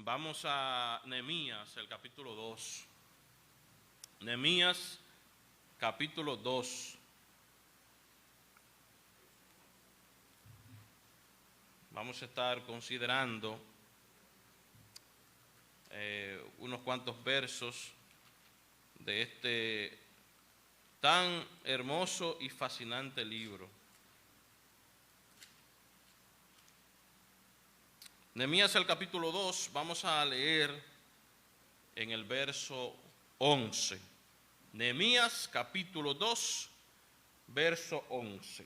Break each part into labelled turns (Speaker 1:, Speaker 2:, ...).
Speaker 1: Vamos a Nehemías, el capítulo 2. Nehemías, capítulo 2. Vamos a estar considerando unos cuantos versos de este tan hermoso y fascinante libro. Nehemías, el capítulo 2, vamos a leer en el verso 11. Nehemías, capítulo 2, verso 11.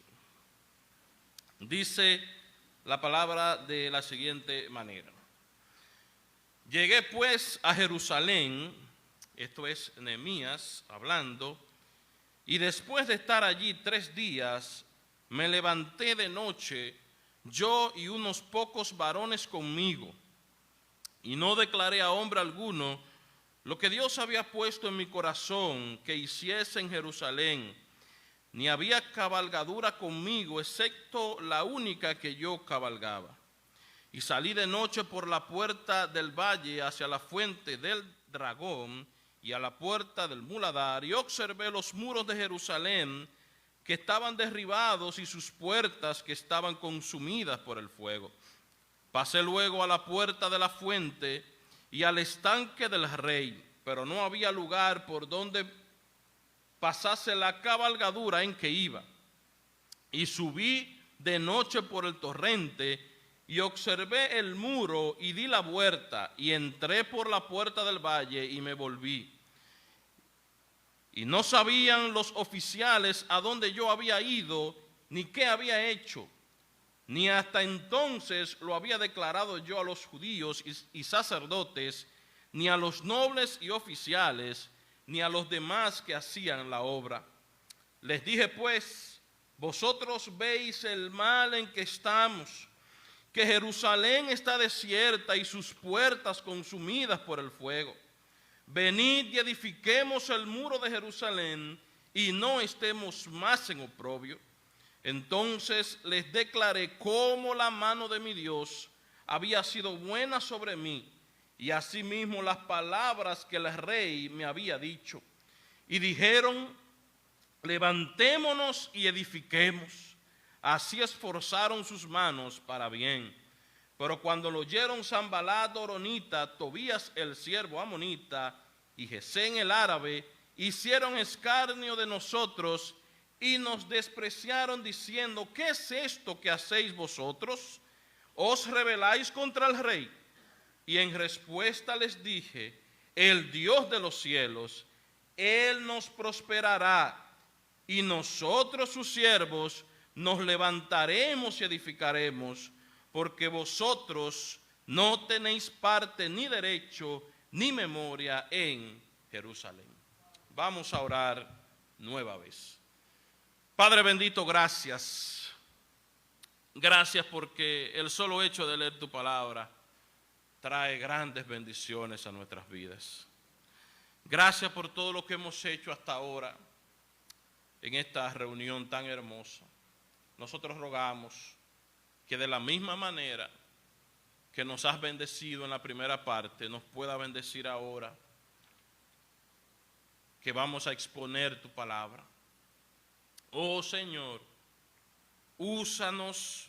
Speaker 1: Dice la palabra de la siguiente manera: Llegué pues a Jerusalén, esto es Nehemías hablando, y después de estar allí 3 días, me levanté de noche, yo y unos pocos varones conmigo, y no declaré a hombre alguno lo que Dios había puesto en mi corazón que hiciese en Jerusalén, ni había cabalgadura conmigo, excepto la única que yo cabalgaba. Y salí de noche por la puerta del valle hacia la fuente del dragón y a la puerta del muladar, y observé los muros de Jerusalén que estaban derribados y sus puertas que estaban consumidas por el fuego. Pasé luego a la puerta de la fuente y al estanque del rey, pero no había lugar por donde pasase la cabalgadura en que iba. Y subí de noche por el torrente y observé el muro y di la vuelta y entré por la puerta del valle y me volví. Y no sabían los oficiales a dónde yo había ido ni qué había hecho, ni hasta entonces lo había declarado yo a los judíos y sacerdotes, ni a los nobles y oficiales, ni a los demás que hacían la obra. Les dije pues: vosotros veis el mal en que estamos, que Jerusalén está desierta y sus puertas consumidas por el fuego. Venid y edifiquemos el muro de Jerusalén y no estemos más en oprobio. Entonces les declaré cómo la mano de mi Dios había sido buena sobre mí, y asimismo las palabras que el rey me había dicho. Y dijeron: levantémonos y edifiquemos. Así esforzaron sus manos para bien. Pero cuando lo oyeron Sanbalat horonita, Tobías el siervo amonita y Gesén el árabe, hicieron escarnio de nosotros y nos despreciaron diciendo: ¿qué es esto que hacéis vosotros? ¿Os rebeláis contra el rey? Y en respuesta les dije: el Dios de los cielos, Él nos prosperará, y nosotros sus siervos nos levantaremos y edificaremos, porque vosotros no tenéis parte ni derecho ni memoria en Jerusalén. Vamos a orar nueva vez. Padre bendito, gracias. Gracias porque el solo hecho de leer tu palabra trae grandes bendiciones a nuestras vidas. Gracias por todo lo que hemos hecho hasta ahora en esta reunión tan hermosa. Nosotros rogamos que de la misma manera que nos has bendecido en la primera parte, nos pueda bendecir ahora que vamos a exponer tu palabra. Oh Señor, úsanos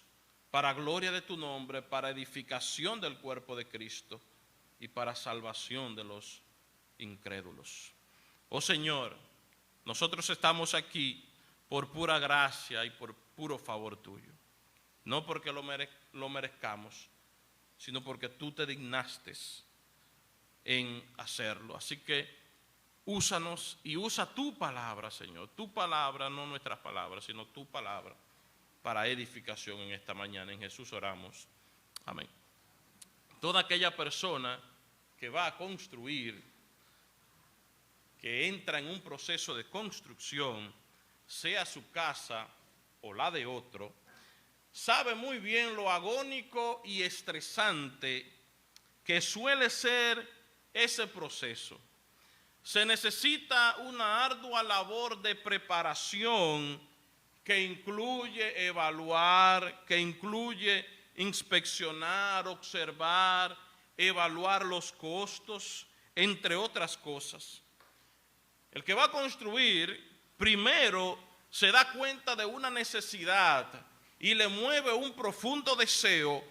Speaker 1: para gloria de tu nombre, para edificación del cuerpo de Cristo y para salvación de los incrédulos. Oh Señor, nosotros estamos aquí por pura gracia y por puro favor tuyo. No porque lo merezcamos, sino porque tú te dignaste en hacerlo. Así que úsanos y usa tu palabra, Señor. Tu palabra, no nuestras palabras, sino tu palabra para edificación en esta mañana. En Jesús oramos. Amén. Toda aquella persona que va a construir, que entra en un proceso de construcción, sea su casa o la de otro, sabe muy bien lo agónico y estresante que suele ser ese proceso. Se necesita una ardua labor de preparación que incluye evaluar, que incluye inspeccionar, observar, evaluar los costos, entre otras cosas. El que va a construir primero se da cuenta de una necesidad y le mueve un profundo deseo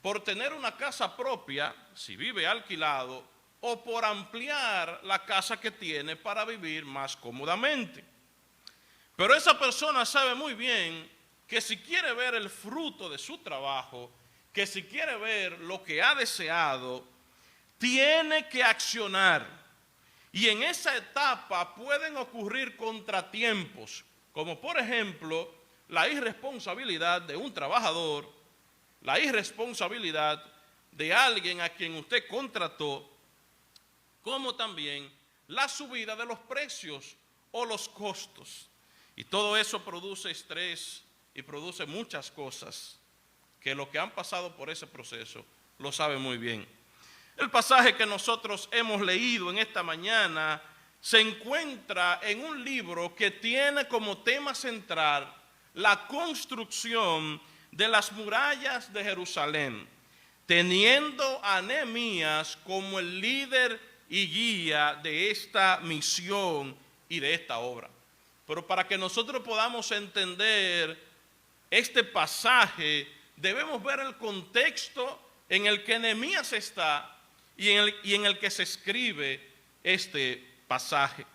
Speaker 1: por tener una casa propia, si vive alquilado, o por ampliar la casa que tiene para vivir más cómodamente. Pero esa persona sabe muy bien que si quiere ver el fruto de su trabajo, que si quiere ver lo que ha deseado, tiene que accionar. Y en esa etapa pueden ocurrir contratiempos, como por ejemplo la irresponsabilidad de un trabajador, la irresponsabilidad de alguien a quien usted contrató, como también la subida de los precios o los costos. Y todo eso produce estrés y produce muchas cosas que los que han pasado por ese proceso lo saben muy bien. El pasaje que nosotros hemos leído en esta mañana se encuentra en un libro que tiene como tema central la construcción de las murallas de Jerusalén, teniendo a Nehemías como el líder y guía de esta misión y de esta obra. Pero para que nosotros podamos entender este pasaje, debemos ver el contexto en el que Nehemías está y en el que se escribe este pasaje.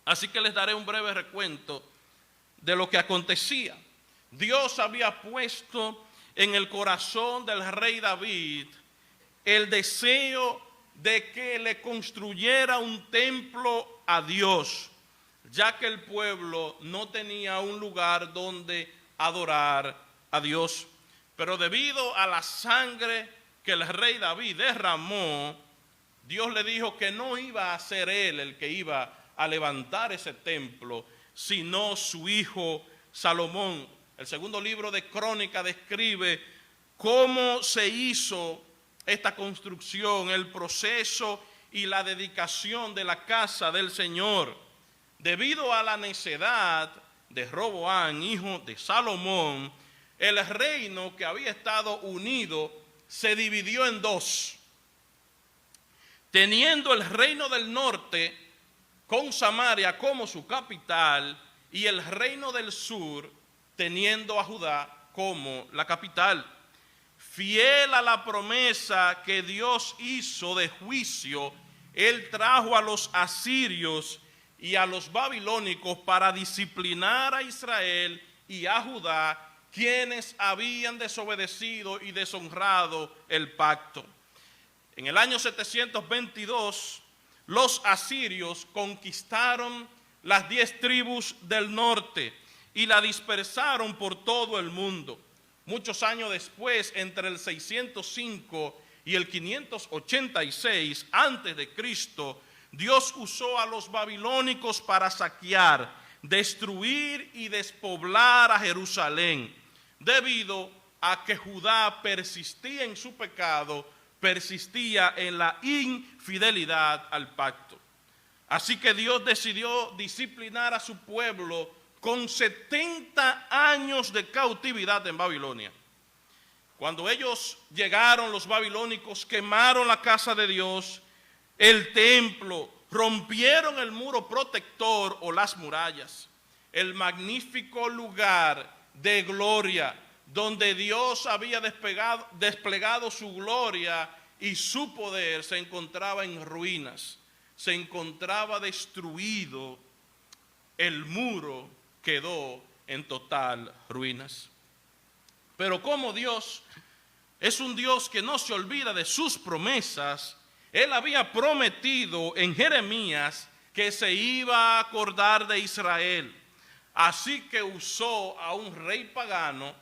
Speaker 1: Así que les daré un breve recuento de lo que acontecía. Dios había puesto en el corazón del rey David el deseo de que le construyera un templo a Dios, ya que el pueblo no tenía un lugar donde adorar a Dios. Pero debido a la sangre que el rey David derramó, Dios le dijo que no iba a ser él el que iba a levantar ese templo, sino su hijo Salomón. El segundo libro de Crónicas describe cómo se hizo esta construcción, el proceso y la dedicación de la casa del Señor. Debido a la necedad de Roboam, hijo de Salomón, el reino que había estado unido se dividió en dos, teniendo el reino del norte con Samaria como su capital y el reino del sur teniendo a Judá como la capital. Fiel a la promesa que Dios hizo de juicio, Él trajo a los asirios y a los babilónicos para disciplinar a Israel y a Judá, quienes habían desobedecido y deshonrado el pacto. En el año 722, los asirios conquistaron las 10 tribus del norte y la dispersaron por todo el mundo. Muchos años después, entre el 605 y el 586 a.C., Dios usó a los babilónicos para saquear, destruir y despoblar a Jerusalén, debido a que Judá persistía en su pecado, persistía en la infidelidad al pacto. Así que Dios decidió disciplinar a su pueblo con 70 años de cautividad en Babilonia. Cuando ellos llegaron, los babilónicos quemaron la casa de Dios, el templo, rompieron el muro protector o las murallas, el magnífico lugar de gloria donde Dios había desplegado su gloria y su poder se encontraba en ruinas, se encontraba destruido, el muro quedó en total ruinas. Pero como Dios es un Dios que no se olvida de sus promesas, Él había prometido en Jeremías que se iba a acordar de Israel. Así que usó a un rey pagano,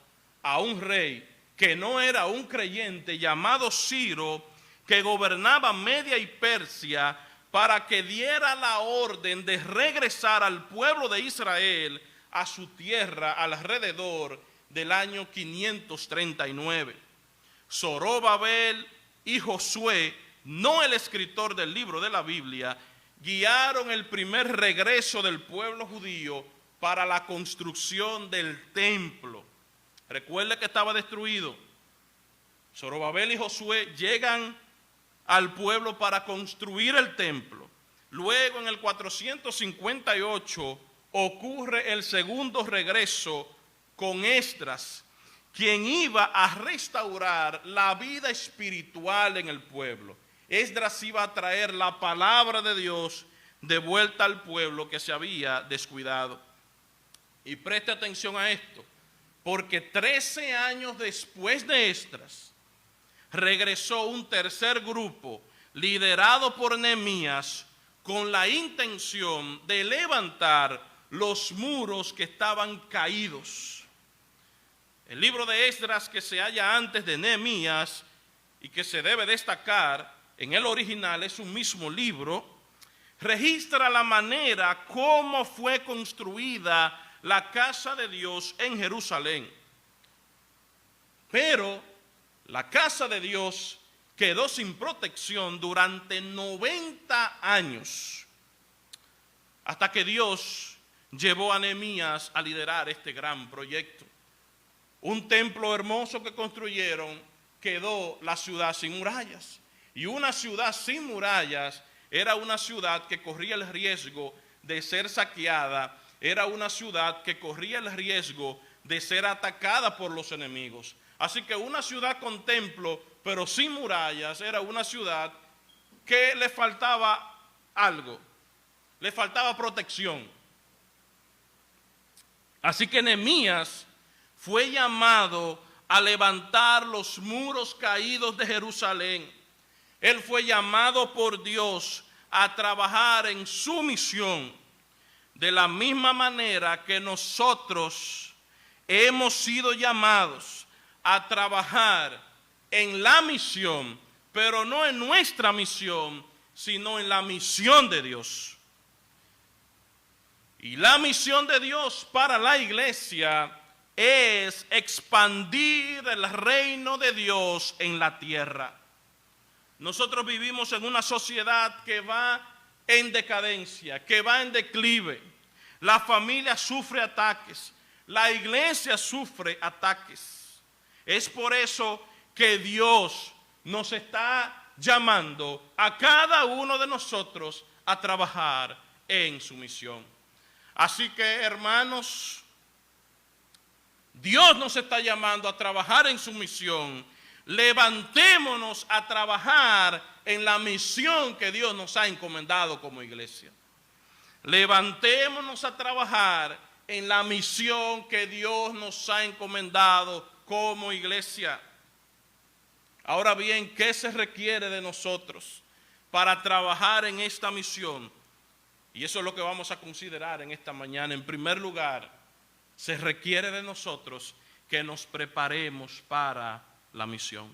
Speaker 1: a un rey que no era un creyente, llamado Ciro, que gobernaba Media y Persia, para que diera la orden de regresar al pueblo de Israel a su tierra alrededor del año 539. Zorobabel y Josué, no el escritor del libro de la Biblia, guiaron el primer regreso del pueblo judío para la construcción del templo. Recuerde que estaba destruido. Zorobabel y Josué llegan al pueblo para construir el templo. Luego, en el 458, ocurre el segundo regreso con Esdras, quien iba a restaurar la vida espiritual en el pueblo. Esdras iba a traer la palabra de Dios de vuelta al pueblo que se había descuidado. Y preste atención a esto, porque 13 años después de Esdras, regresó un tercer grupo liderado por Nehemías con la intención de levantar los muros que estaban caídos. El libro de Esdras, que se halla antes de Nehemías y que se debe destacar en el original, es un mismo libro, registra la manera como fue construida la casa de Dios en Jerusalén. Pero la casa de Dios quedó sin protección durante 90 años, hasta que Dios llevó a Nehemías a liderar este gran proyecto. Un templo hermoso que construyeron, quedó la ciudad sin murallas. Y una ciudad sin murallas era una ciudad que corría el riesgo de ser saqueada, era una ciudad que corría el riesgo de ser atacada por los enemigos. Así que una ciudad con templo, pero sin murallas, era una ciudad que le faltaba algo, le faltaba protección. Así que Nehemías fue llamado a levantar los muros caídos de Jerusalén. Él fue llamado por Dios a trabajar en su misión, de la misma manera que nosotros hemos sido llamados a trabajar en la misión, pero no en nuestra misión, sino en la misión de Dios. Y la misión de Dios para la iglesia es expandir el reino de Dios en la tierra. Nosotros vivimos en una sociedad que va en decadencia, que va en declive. La familia sufre ataques, la iglesia sufre ataques. Es por eso que Dios nos está llamando a cada uno de nosotros a trabajar en su misión. Así que, hermanos, Dios nos está llamando a trabajar en su misión. Levantémonos a trabajar en la misión que Dios nos ha encomendado como iglesia. Levantémonos a trabajar en la misión que Dios nos ha encomendado como iglesia. Ahora bien, ¿qué se requiere de nosotros para trabajar en esta misión? Y eso es lo que vamos a considerar en esta mañana. En primer lugar, se requiere de nosotros que nos preparemos para la misión.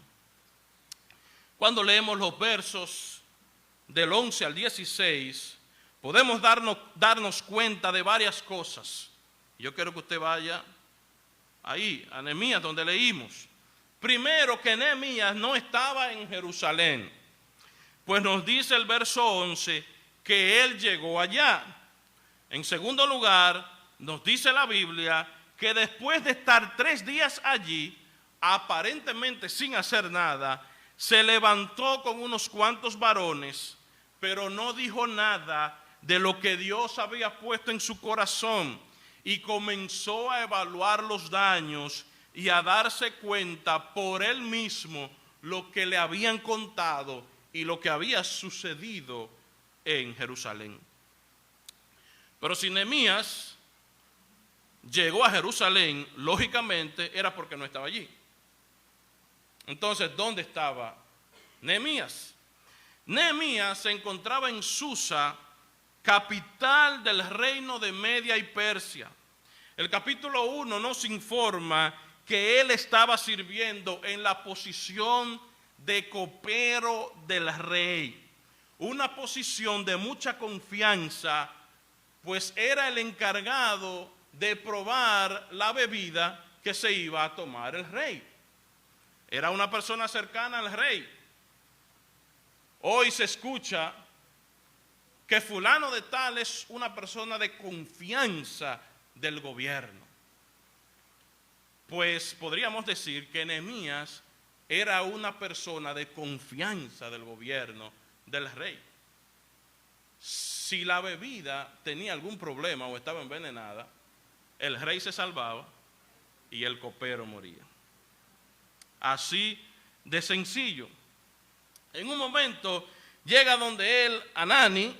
Speaker 1: Cuando leemos los versos del 11 al 16, podemos darnos cuenta de varias cosas. Yo quiero que usted vaya ahí, a Nehemías, donde leímos. Primero, que Nehemías no estaba en Jerusalén, pues nos dice el verso 11 que él llegó allá. En segundo lugar, nos dice la Biblia que después de estar 3 días allí, aparentemente sin hacer nada, se levantó con unos cuantos varones, pero no dijo nada de lo que Dios había puesto en su corazón, y comenzó a evaluar los daños y a darse cuenta por él mismo lo que le habían contado y lo que había sucedido en Jerusalén. Pero si Nehemías llegó a Jerusalén, lógicamente era porque no estaba allí. Entonces, ¿dónde estaba Nehemías? Nehemías se encontraba en Susa, capital del reino de Media y Persia. El capítulo 1 nos informa que él estaba sirviendo en la posición de copero del rey, una posición de mucha confianza, pues era el encargado de probar la bebida que se iba a tomar el rey. Era una persona cercana al rey. Hoy se escucha que fulano de tal es una persona de confianza del gobierno. Pues podríamos decir que Nehemías era una persona de confianza del gobierno del rey. Si la bebida tenía algún problema o estaba envenenada, el rey se salvaba y el copero moría. Así de sencillo. En un momento llega donde él, Hanani,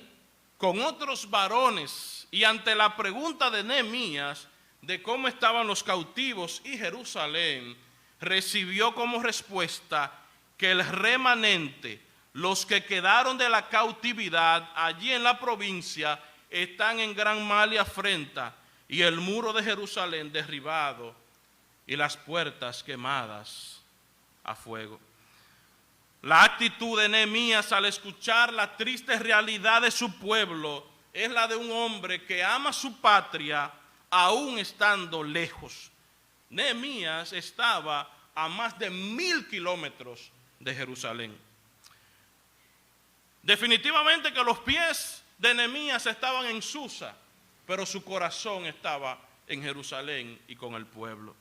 Speaker 1: con otros varones, y ante la pregunta de Nehemías de cómo estaban los cautivos y Jerusalén, recibió como respuesta que el remanente, los que quedaron de la cautividad allí en la provincia, están en gran mal y afrenta, y el muro de Jerusalén derribado y las puertas quemadas a fuego. La actitud de Nehemías al escuchar la triste realidad de su pueblo es la de un hombre que ama su patria aún estando lejos. Nehemías estaba a más de 1000 kilómetros de Jerusalén. Definitivamente que los pies de Nehemías estaban en Susa, pero su corazón estaba en Jerusalén y con el pueblo.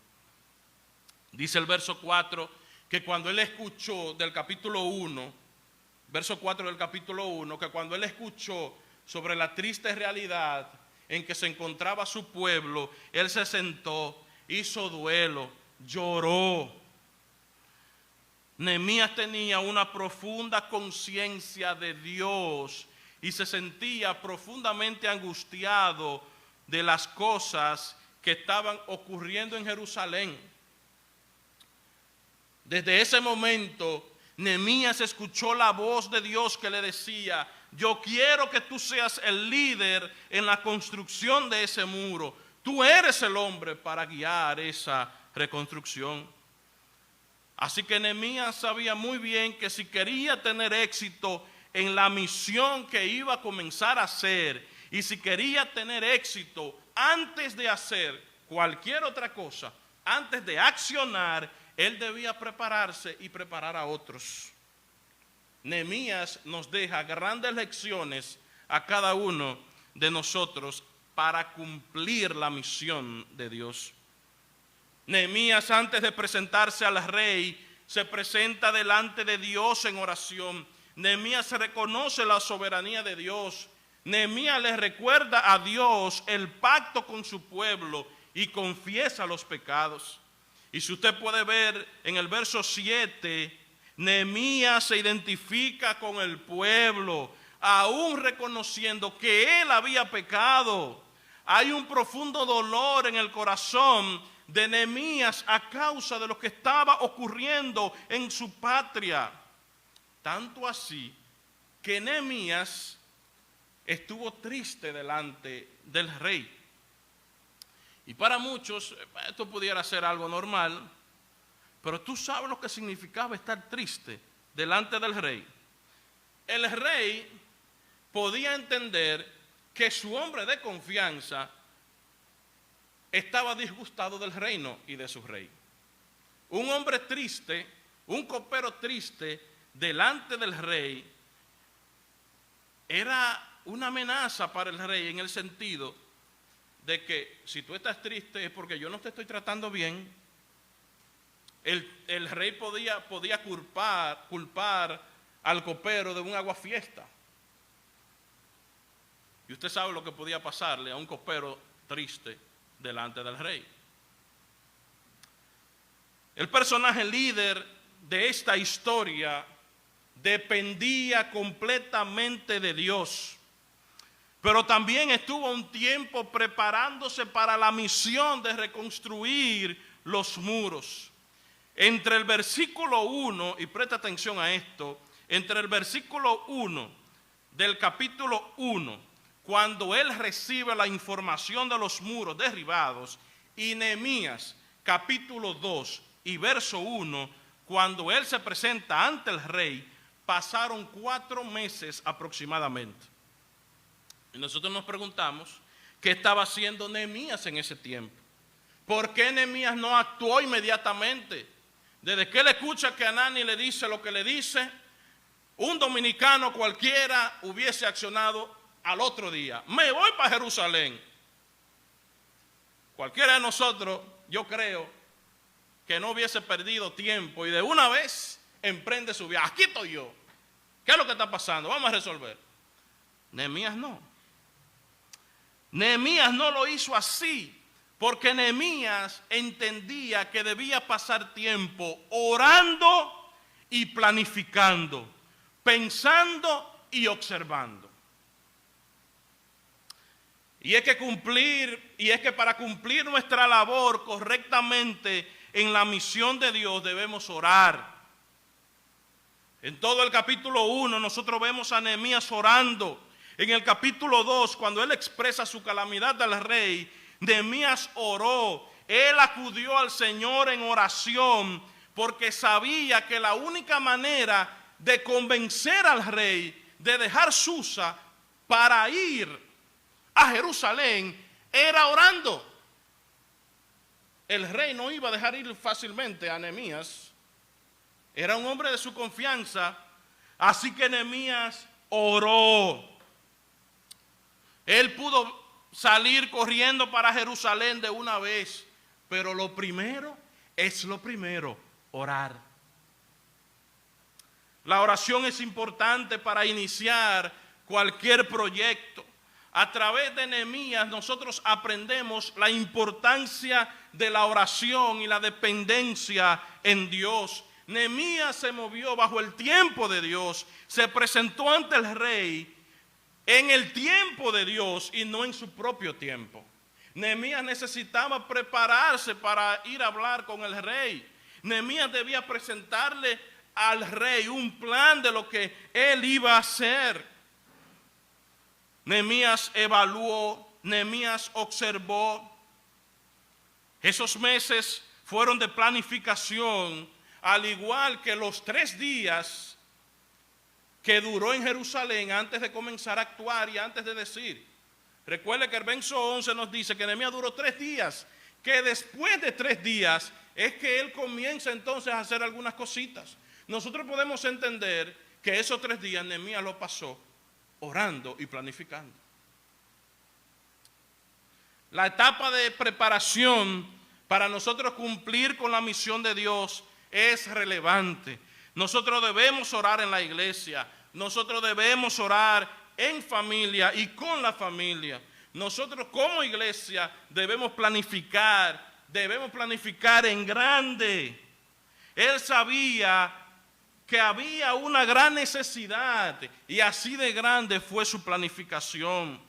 Speaker 1: Dice el verso 4 que cuando él escuchó del capítulo 1, verso 4 del capítulo 1, que cuando él escuchó sobre la triste realidad en que se encontraba su pueblo, él se sentó, hizo duelo, lloró. Nehemías tenía una profunda conciencia de Dios y se sentía profundamente angustiado de las cosas que estaban ocurriendo en Jerusalén. Desde ese momento, Nehemías escuchó la voz de Dios que le decía: yo quiero que tú seas el líder en la construcción de ese muro. Tú eres el hombre para guiar esa reconstrucción. Así que Nehemías sabía muy bien que si quería tener éxito en la misión que iba a comenzar a hacer, y si quería tener éxito antes de hacer cualquier otra cosa, antes de accionar, él debía prepararse y preparar a otros. Nehemías nos deja grandes lecciones a cada uno de nosotros para cumplir la misión de Dios. Nehemías, antes de presentarse al rey, se presenta delante de Dios en oración. Nehemías reconoce la soberanía de Dios. Nehemías le recuerda a Dios el pacto con su pueblo y confiesa los pecados. Y si usted puede ver en el verso 7, Nehemías se identifica con el pueblo, aún reconociendo que él había pecado. Hay un profundo dolor en el corazón de Nehemías a causa de lo que estaba ocurriendo en su patria. Tanto así que Nehemías estuvo triste delante del rey. Y para muchos esto pudiera ser algo normal, pero tú sabes lo que significaba estar triste delante del rey. El rey podía entender que su hombre de confianza estaba disgustado del reino y de su rey. Un hombre triste, un copero triste delante del rey era una amenaza para el rey, en el sentido de que si tú estás triste es porque yo no te estoy tratando bien. El rey podía culpar al copero de un aguafiesta. Y usted sabe lo que podía pasarle a un copero triste delante del rey. El personaje líder de esta historia dependía completamente de Dios, pero también estuvo un tiempo preparándose para la misión de reconstruir los muros. Entre el versículo 1, y presta atención a esto, entre el versículo 1 del capítulo 1, cuando él recibe la información de los muros derribados, y Nehemías capítulo 2 y verso 1, cuando él se presenta ante el rey, pasaron 4 meses aproximadamente. Y nosotros nos preguntamos, ¿qué estaba haciendo Nehemías en ese tiempo? ¿Por qué Nehemías no actuó inmediatamente? Desde que él escucha que Hanani le dice lo que le dice, un dominicano cualquiera hubiese accionado al otro día. Me voy para Jerusalén. Cualquiera de nosotros, yo creo, que no hubiese perdido tiempo y de una vez emprende su viaje. Aquí estoy yo. ¿Qué es lo que está pasando? Vamos a resolver. Nehemías no. Nehemías no lo hizo así, porque Nehemías entendía que debía pasar tiempo orando y planificando, pensando y observando. Y es que para cumplir nuestra labor correctamente en la misión de Dios debemos orar. En todo el capítulo 1 nosotros vemos a Nehemías orando. En el capítulo 2, cuando él expresa su calamidad al rey, Nehemías oró. Él acudió al Señor en oración porque sabía que la única manera de convencer al rey de dejar Susa para ir a Jerusalén era orando. El rey no iba a dejar ir fácilmente a Nehemías. Era un hombre de su confianza. Así que Nehemías oró. Él pudo salir corriendo para Jerusalén de una vez. Pero lo primero es lo primero, orar. La oración es importante para iniciar cualquier proyecto. A través de Nehemías nosotros aprendemos la importancia de la oración y la dependencia en Dios. Nehemías se movió bajo el tiempo de Dios, se presentó ante el rey en el tiempo de Dios y no en su propio tiempo. Nehemías necesitaba prepararse para ir a hablar con el rey. Nehemías debía presentarle al rey un plan de lo que él iba a hacer. Nehemías evaluó, Nehemías observó. Esos meses fueron de planificación, al igual que los 3 días que duró en Jerusalén antes de comenzar a actuar y antes de decir. Recuerde que el verso 11 nos dice que Nehemías duró 3 días, que después de 3 días es que él comienza entonces a hacer algunas cositas. Nosotros podemos entender que esos 3 días Nehemías lo pasó orando y planificando. La etapa de preparación para nosotros cumplir con la misión de Dios es relevante. Nosotros debemos orar en la iglesia, nosotros debemos orar en familia y con la familia. Nosotros como iglesia debemos planificar en grande. Él sabía que había una gran necesidad y así de grande fue su planificación.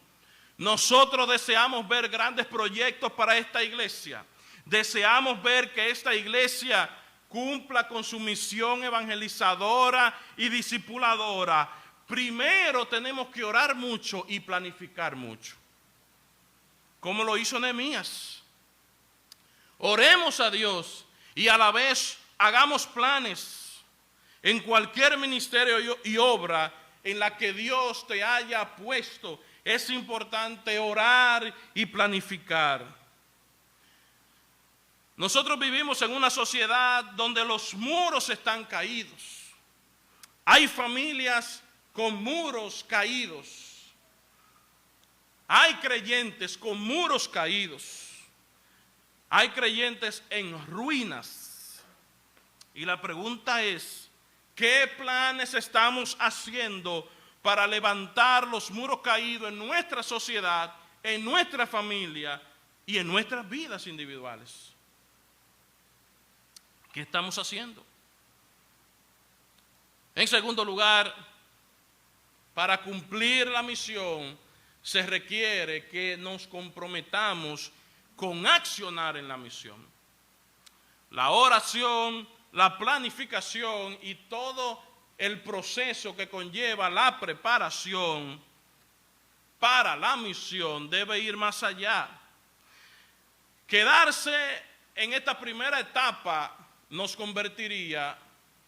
Speaker 1: Nosotros deseamos ver grandes proyectos para esta iglesia. Deseamos ver que esta iglesia cumpla con su misión evangelizadora y discipuladora. Primero tenemos que orar mucho y planificar mucho, como lo hizo Nehemías. Oremos a Dios y a la vez hagamos planes en cualquier ministerio y obra en la que Dios te haya puesto. Es importante orar y planificar. Nosotros vivimos en una sociedad donde los muros están caídos. Hay familias con muros caídos. Hay creyentes con muros caídos. Hay creyentes en ruinas. Y la pregunta es, ¿qué planes estamos haciendo para levantar los muros caídos en nuestra sociedad, en nuestra familia y en nuestras vidas individuales? ¿Qué estamos haciendo? En segundo lugar, para cumplir la misión se requiere que nos comprometamos con accionar en la misión. La oración, la planificación y todo el proceso que conlleva la preparación para la misión debe ir más allá. Quedarse en esta primera etapa nos convertiría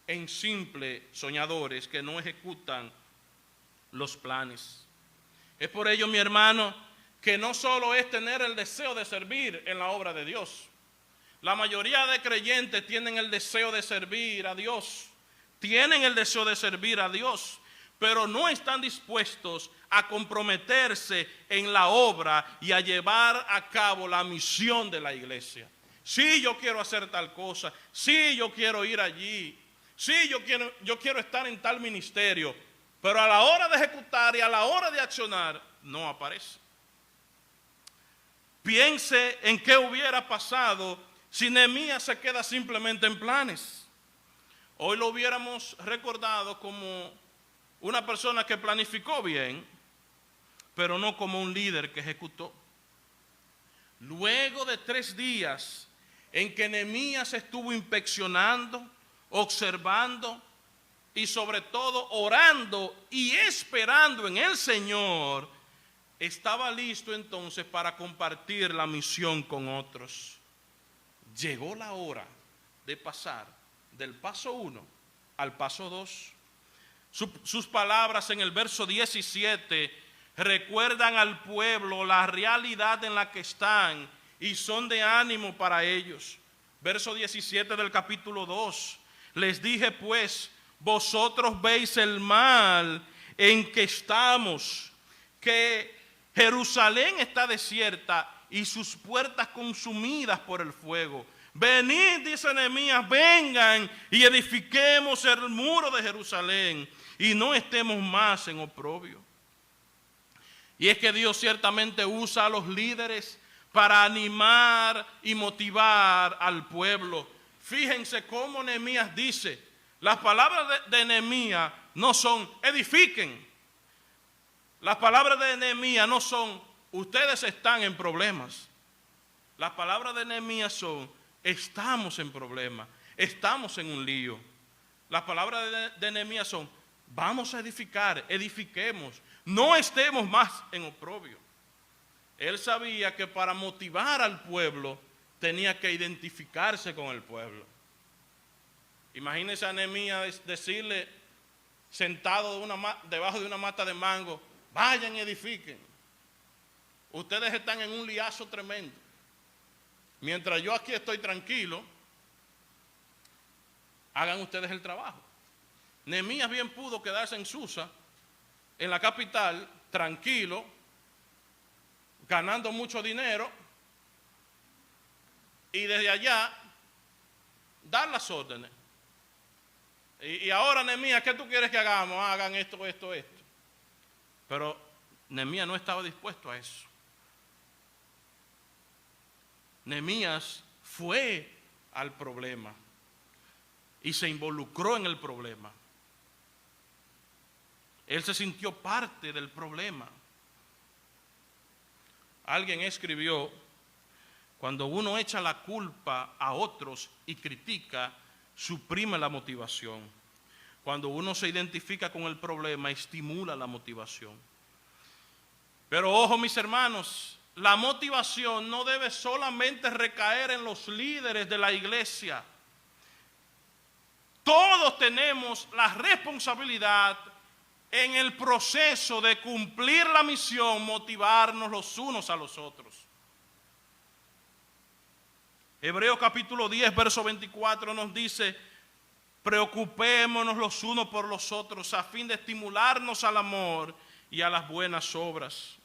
Speaker 1: en simples soñadores que no ejecutan los planes. Es por ello, mi hermano, que no solo es tener el deseo de servir en la obra de Dios. La mayoría de creyentes tienen el deseo de servir a Dios, pero no están dispuestos a comprometerse en la obra y a llevar a cabo la misión de la iglesia. Sí, yo quiero hacer tal cosa. Sí, yo quiero ir allí. Sí, yo quiero estar en tal ministerio. Pero a la hora de ejecutar y a la hora de accionar, no aparece. Piense en qué hubiera pasado si Nehemías se queda simplemente en planes. Hoy lo hubiéramos recordado como una persona que planificó bien, pero no como un líder que ejecutó. Luego de 3 días en que Nehemías estuvo inspeccionando, observando y sobre todo orando y esperando en el Señor, estaba listo entonces para compartir la misión con otros. Llegó la hora de pasar del paso 1 al paso 2. Sus palabras en el verso 17 recuerdan al pueblo la realidad en la que están y son de ánimo para ellos. Verso 17 del capítulo 2. Les dije pues, vosotros veis el mal en que estamos, que Jerusalén está desierta y sus puertas consumidas por el fuego. Venid, dice Nehemías, vengan y edifiquemos el muro de Jerusalén y no estemos más en oprobio. Y es que Dios ciertamente usa a los líderes para animar y motivar al pueblo. Fíjense cómo Nehemías dice, las palabras de Nehemías no son edifiquen. Las palabras de Nehemías no son ustedes están en problemas. Las palabras de Nehemías son estamos en problemas, estamos en un lío. Las palabras de Nehemías son vamos a edificar, edifiquemos, no estemos más en oprobio. Él sabía que para motivar al pueblo tenía que identificarse con el pueblo. Imagínense a Nehemías decirle sentado debajo de una mata de mango, vayan y edifiquen. Ustedes están en un liazo tremendo. Mientras yo aquí estoy tranquilo, hagan ustedes el trabajo. Nehemías bien pudo quedarse en Susa, en la capital, tranquilo, ganando mucho dinero, y desde allá dar las órdenes. Y ahora, Nehemías, ¿qué tú quieres que hagamos? Hagan esto, esto, esto. Pero Nehemías no estaba dispuesto a eso. Nehemías fue al problema y se involucró en el problema. Él se sintió parte del problema. Alguien escribió, cuando uno echa la culpa a otros y critica, suprime la motivación. Cuando uno se identifica con el problema, estimula la motivación. Pero ojo, mis hermanos, la motivación no debe solamente recaer en los líderes de la iglesia. Todos tenemos la responsabilidad en el proceso de cumplir la misión, motivarnos los unos a los otros. Hebreos capítulo 10, verso 24 nos dice, preocupémonos los unos por los otros a fin de estimularnos al amor y a las buenas obras.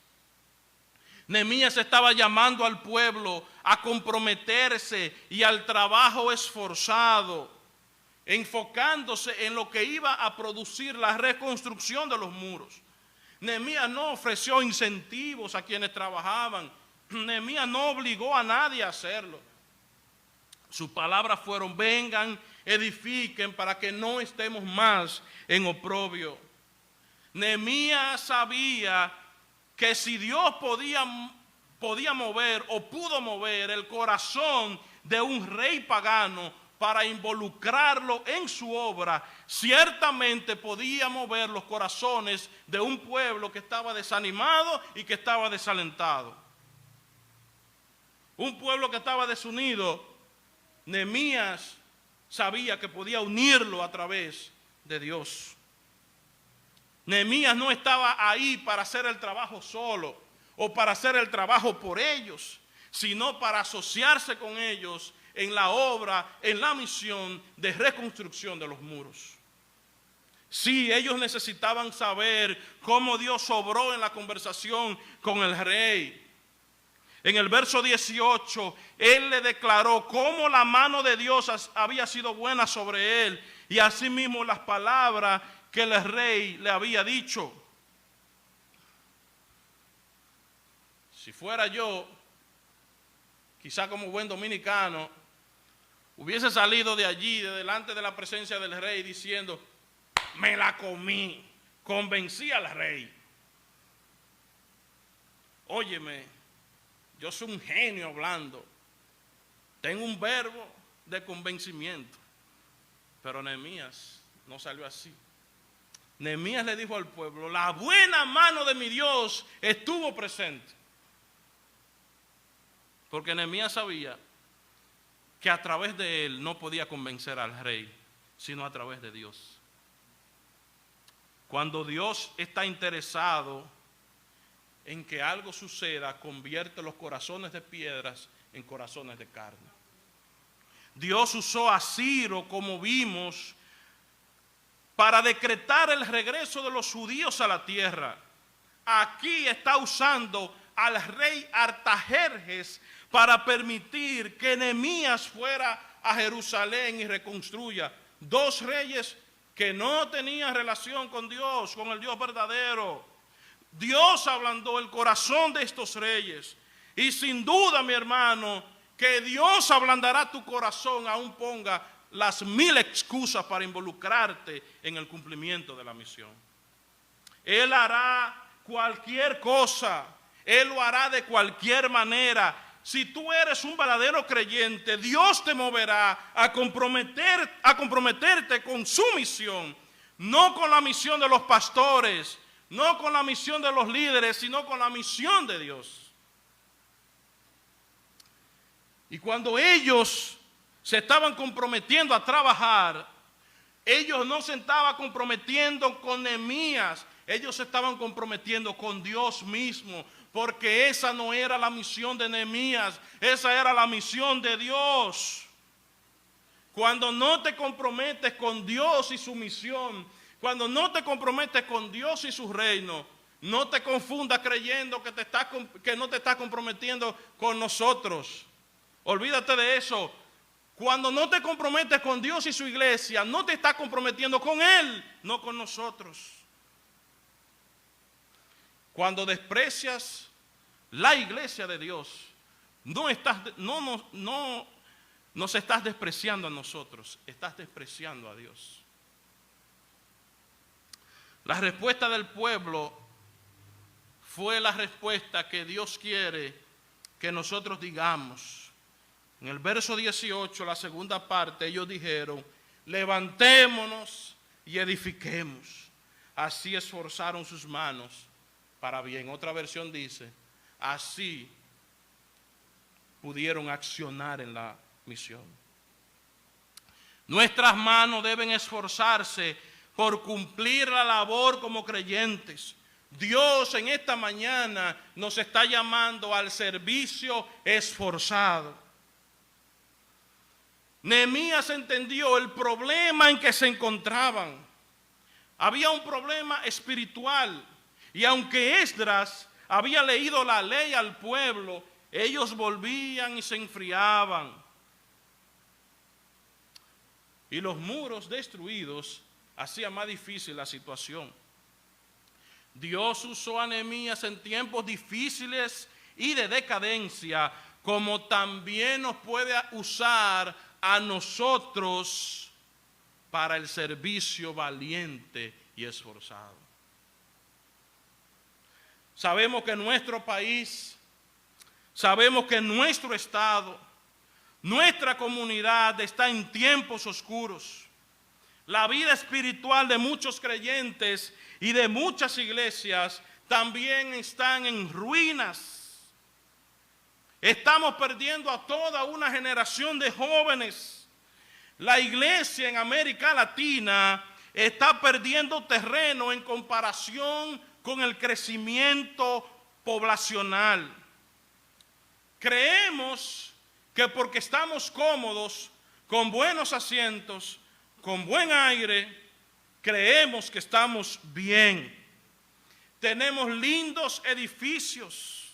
Speaker 1: Nehemías estaba llamando al pueblo a comprometerse y al trabajo esforzado, enfocándose en lo que iba a producir la reconstrucción de los muros. Nehemías no ofreció incentivos a quienes trabajaban. Nehemías no obligó a nadie a hacerlo. Sus palabras fueron, vengan, edifiquen para que no estemos más en oprobio. Nehemías sabía que si Dios podía mover o pudo mover el corazón de un rey pagano para involucrarlo en su obra, ciertamente podía mover los corazones de un pueblo que estaba desanimado y que estaba desalentado. Un pueblo que estaba desunido, Nehemías sabía que podía unirlo a través de Dios. Nehemías no estaba ahí para hacer el trabajo solo o para hacer el trabajo por ellos, sino para asociarse con ellos en la obra, en la misión de reconstrucción de los muros. Sí, ellos necesitaban saber cómo Dios obró en la conversación con el rey. En el verso 18, él le declaró cómo la mano de Dios había sido buena sobre él y asimismo las palabras que el rey le había dicho. Si fuera yo, quizá como buen dominicano, hubiese salido de allí, de delante de la presencia del rey, diciendo, me la comí, convencí al rey. Óyeme, yo soy un genio hablando, tengo un verbo de convencimiento, pero Nehemías no salió así. Nehemías le dijo al pueblo, la buena mano de mi Dios estuvo presente. Porque Nehemías sabía que a través de él no podía convencer al rey, sino a través de Dios. Cuando Dios está interesado en que algo suceda, convierte los corazones de piedras en corazones de carne. Dios usó a Ciro, como vimos, para decretar el regreso de los judíos a la tierra. Aquí está usando al rey Artajerjes para permitir que Nehemías fuera a Jerusalén y reconstruya. Dos reyes que no tenían relación con Dios, con el Dios verdadero. Dios ablandó el corazón de estos reyes. Y sin duda, mi hermano, que Dios ablandará tu corazón, aún ponga las 1000 excusas para involucrarte en el cumplimiento de la misión. Él hará cualquier cosa, Él lo hará de cualquier manera. Si tú eres un verdadero creyente, Dios te moverá a comprometerte con su misión, no con la misión de los pastores, no con la misión de los líderes, sino con la misión de Dios. Y cuando ellos se estaban comprometiendo a trabajar, ellos no se estaban comprometiendo con Nehemías, ellos se estaban comprometiendo con Dios mismo, porque esa no era la misión de Nehemías, esa era la misión de Dios. Cuando no te comprometes con Dios y su misión, cuando no te comprometes con Dios y su reino, no te confundas creyendo que no te estás comprometiendo con nosotros. Olvídate de eso. Cuando no te comprometes con Dios y su iglesia, no te estás comprometiendo con Él, no con nosotros. Cuando desprecias la iglesia de Dios, nos estás despreciando a nosotros, estás despreciando a Dios. La respuesta del pueblo fue la respuesta que Dios quiere que nosotros digamos. En el verso 18, la segunda parte, ellos dijeron, levantémonos y edifiquemos. Así esforzaron sus manos para bien. Otra versión dice, así pudieron accionar en la misión. Nuestras manos deben esforzarse por cumplir la labor como creyentes. Dios en esta mañana nos está llamando al servicio esforzado. Nehemías entendió el problema en que se encontraban. Había un problema espiritual. Y aunque Esdras había leído la ley al pueblo, ellos volvían y se enfriaban. Y los muros destruidos hacían más difícil la situación. Dios usó a Nehemías en tiempos difíciles y de decadencia, como también nos puede usar a nosotros para el servicio valiente y esforzado. Sabemos que nuestro país, sabemos que nuestro estado, nuestra comunidad está en tiempos oscuros. La vida espiritual de muchos creyentes y de muchas iglesias también están en ruinas. Estamos perdiendo a toda una generación de jóvenes. La iglesia en América Latina está perdiendo terreno en comparación con el crecimiento poblacional. Creemos que porque estamos cómodos, con buenos asientos, con buen aire, creemos que estamos bien. Tenemos lindos edificios,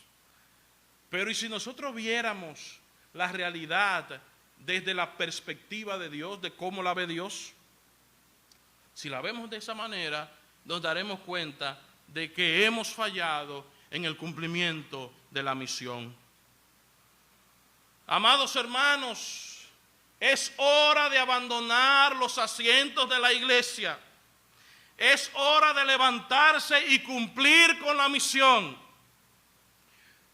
Speaker 1: Pero ¿y si nosotros viéramos la realidad desde la perspectiva de Dios, de cómo la ve Dios? Si la vemos de esa manera, nos daremos cuenta de que hemos fallado en el cumplimiento de la misión. Amados hermanos, es hora de abandonar los asientos de la iglesia. Es hora de levantarse y cumplir con la misión.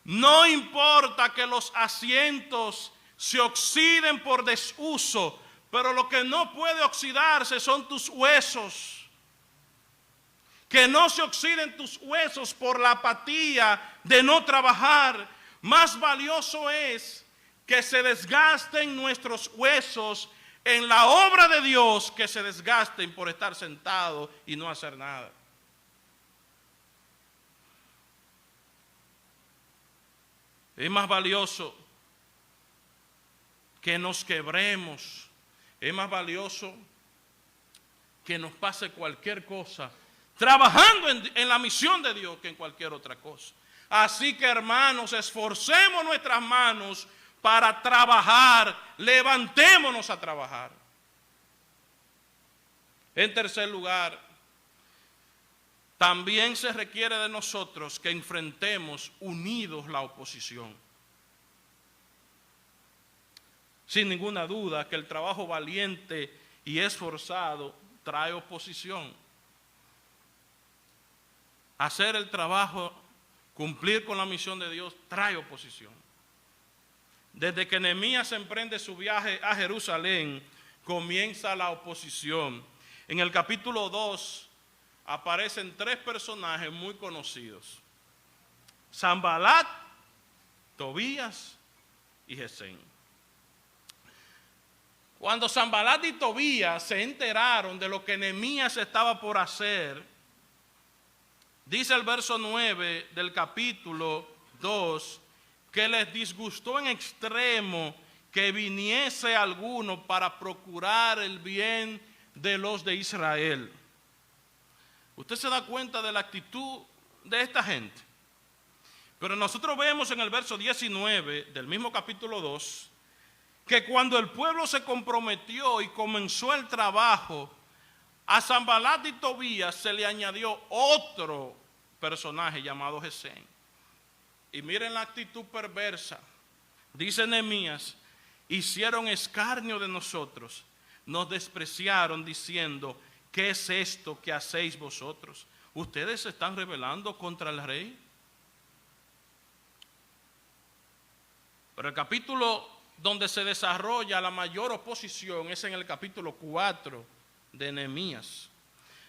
Speaker 1: No importa que los asientos se oxiden por desuso, pero lo que no puede oxidarse son tus huesos. Que no se oxiden tus huesos por la apatía de no trabajar. Más valioso es que se desgasten nuestros huesos en la obra de Dios, que se desgasten por estar sentados y no hacer nada. Es más valioso que nos quebremos. Es más valioso que nos pase cualquier cosa trabajando en la misión de Dios que en cualquier otra cosa. Así que, hermanos, esforcemos nuestras manos para trabajar. Levantémonos a trabajar. En tercer lugar, también se requiere de nosotros que enfrentemos unidos la oposición. Sin ninguna duda que el trabajo valiente y esforzado trae oposición. Hacer el trabajo, cumplir con la misión de Dios, trae oposición. Desde que Nehemías emprende su viaje a Jerusalén, comienza la oposición. En el capítulo 2 aparecen 3 personajes muy conocidos: Sanbalat, Tobías y Gesem. Cuando Sanbalat y Tobías se enteraron de lo que Nehemías estaba por hacer, dice el verso 9 del capítulo 2, que les disgustó en extremo que viniese alguno para procurar el bien de los de Israel. Usted se da cuenta de la actitud de esta gente. Pero nosotros vemos en el verso 19 del mismo capítulo 2, que cuando el pueblo se comprometió y comenzó el trabajo, a Sanbalat y Tobías se le añadió otro personaje llamado Gesem. Y miren la actitud perversa. Dice Nehemías: hicieron escarnio de nosotros, nos despreciaron diciendo: ¿qué es esto que hacéis vosotros? ¿Ustedes se están rebelando contra el rey? Pero el capítulo donde se desarrolla la mayor oposición es en el capítulo 4 de Nehemías.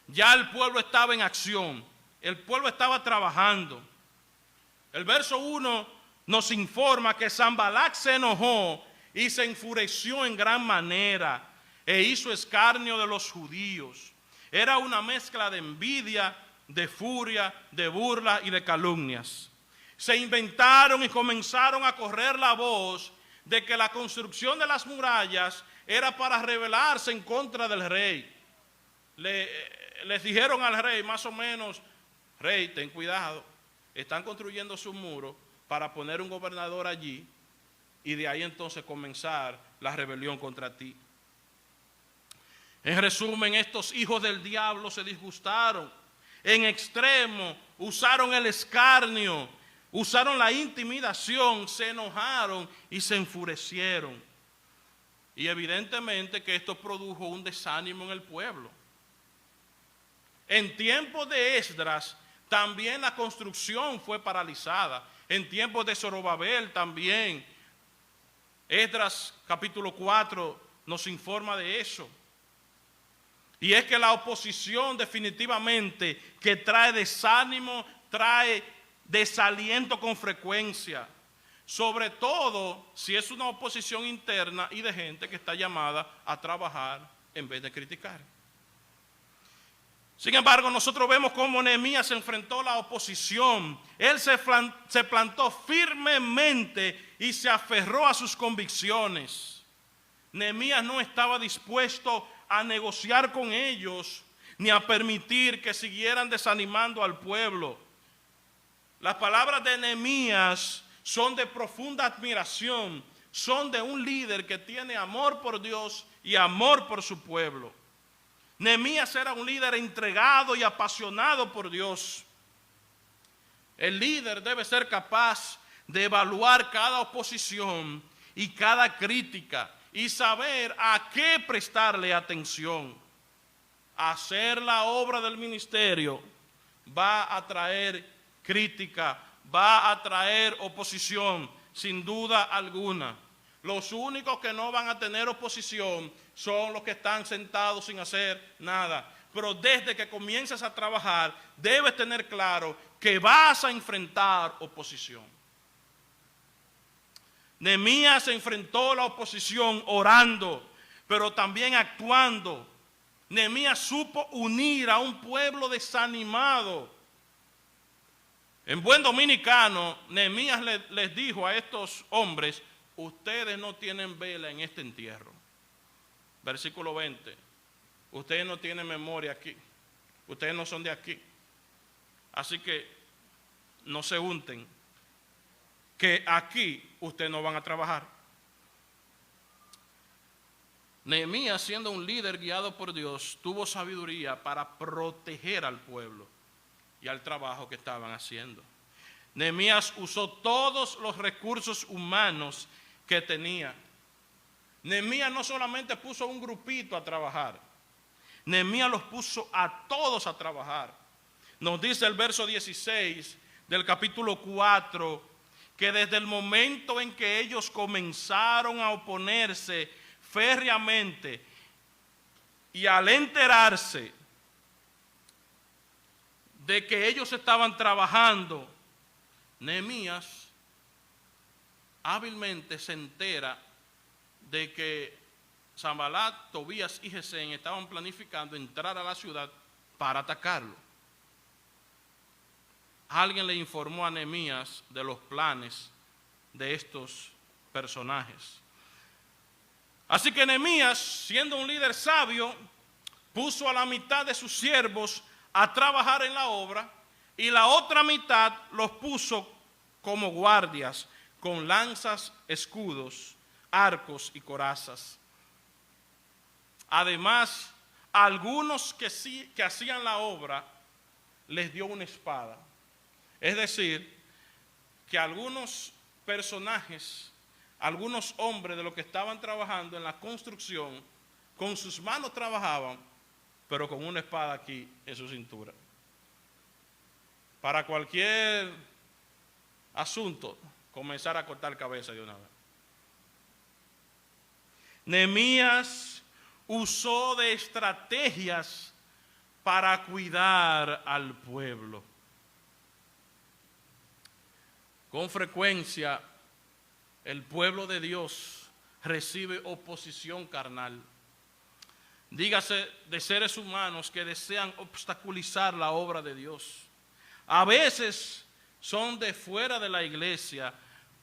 Speaker 1: Ya el pueblo estaba en acción, el pueblo estaba trabajando. El verso 1 nos informa que Sanbalat se enojó y se enfureció en gran manera e hizo escarnio de los judíos. Era una mezcla de envidia, de furia, de burla y de calumnias. Se inventaron y comenzaron a correr la voz de que la construcción de las murallas era para rebelarse en contra del rey. Les dijeron al rey más o menos: rey, ten cuidado, están construyendo su muro para poner un gobernador allí y de ahí entonces comenzar la rebelión contra ti. En resumen, estos hijos del diablo se disgustaron en extremo, usaron el escarnio, usaron la intimidación, se enojaron y se enfurecieron. Y evidentemente que esto produjo un desánimo en el pueblo. En tiempos de Esdras también la construcción fue paralizada. En tiempos de Zorobabel también. Esdras capítulo 4 nos informa de eso. Y es que la oposición definitivamente que trae desánimo, trae desaliento con frecuencia, sobre todo si es una oposición interna y de gente que está llamada a trabajar en vez de criticar. Sin embargo, nosotros vemos cómo Nehemías se enfrentó a la oposición. Él se plantó firmemente y se aferró a sus convicciones. Nehemías no estaba dispuesto a negociar con ellos ni a permitir que siguieran desanimando al pueblo. Las palabras de Nehemías son de profunda admiración, son de un líder que tiene amor por Dios y amor por su pueblo. Nehemías era un líder entregado y apasionado por Dios. El líder debe ser capaz de evaluar cada oposición y cada crítica y saber a qué prestarle atención. Hacer la obra del ministerio va a traer crítica, va a traer oposición, sin duda alguna. Los únicos que no van a tener oposición son los que están sentados sin hacer nada. Pero desde que comiences a trabajar, debes tener claro que vas a enfrentar oposición. Nehemías enfrentó la oposición orando, pero también actuando. Nehemías supo unir a un pueblo desanimado. En buen dominicano, Nehemías les dijo a estos hombres: ustedes no tienen vela en este entierro. Versículo 20. Ustedes no tienen memoria aquí. Ustedes no son de aquí. Así que no se unten, que aquí ustedes no van a trabajar. Nehemías, siendo un líder guiado por Dios, tuvo sabiduría para proteger al pueblo y al trabajo que estaban haciendo. Nehemías usó todos los recursos humanos que tenía. Nehemías no solamente puso un grupito a trabajar, Nehemías los puso a todos a trabajar. Nos dice el verso 16 del capítulo 4 que desde el momento en que ellos comenzaron a oponerse férreamente y al enterarse de que ellos estaban trabajando, Nehemías hábilmente se entera de que Sanbalat, Tobías y Gesén estaban planificando entrar a la ciudad para atacarlo. Alguien le informó a Nehemías de los planes de estos personajes. Así que Nehemías, siendo un líder sabio, puso a la mitad de sus siervos a trabajar en la obra y la otra mitad los puso como guardias con lanzas, escudos, arcos y corazas. Además, a algunos que hacían la obra les dio una espada. Es decir, que algunos personajes, algunos hombres de los que estaban trabajando en la construcción, con sus manos trabajaban, pero con una espada aquí en su cintura. Para cualquier asunto, comenzar a cortar cabeza de una vez. Nehemías usó de estrategias para cuidar al pueblo. Con frecuencia, el pueblo de Dios recibe oposición carnal. Dígase de seres humanos que desean obstaculizar la obra de Dios. A veces son de fuera de la iglesia,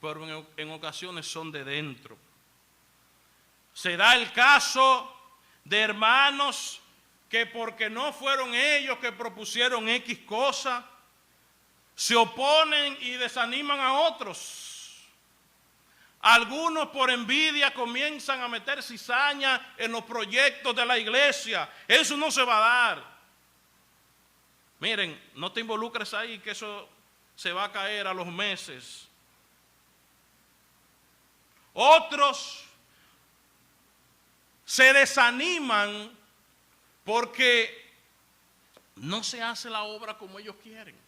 Speaker 1: pero en ocasiones son de dentro. Se da el caso de hermanos que porque no fueron ellos que propusieron X cosa, se oponen y desaniman a otros. Algunos por envidia comienzan a meter cizaña en los proyectos de la iglesia. Eso no se va a dar. Miren, no te involucres ahí, que eso se va a caer a los meses. Otros se desaniman porque no se hace la obra como ellos quieren.